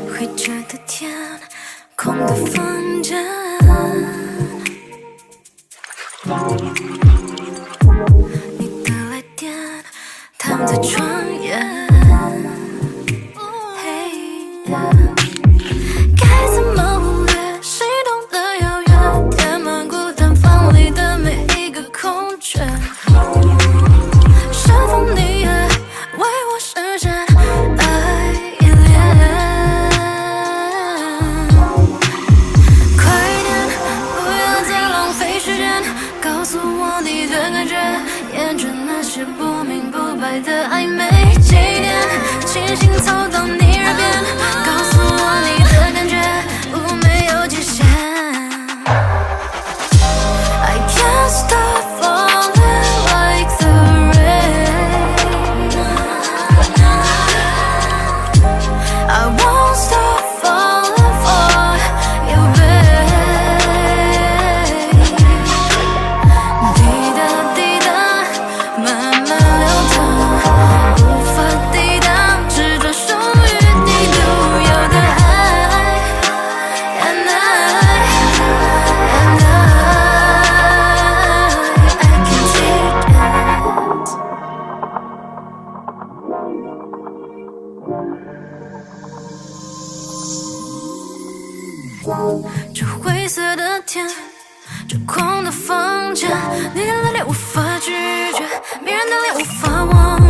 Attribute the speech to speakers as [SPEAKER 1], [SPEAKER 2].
[SPEAKER 1] 灰着的天，空的房间，你的来电躺在窗沿，该怎么忽略心动的遥远，填满孤单房里的每一个空缺，是否你也为我实现爱依恋？快点，不要再浪费时间，告诉我你的感觉，厌倦那些不明不白的暧昧。几点，清醒走到你耳边，告诉我你的感觉，没有极限。I can't stop falling like the rain. I won't stop falling for you, babe. 滴答滴答，慢慢流淌，无法抵挡，只专属于你独有的爱。And I can take it. 这灰色的天，这空的房间，你的热烈无法拒绝，迷人的脸无法忘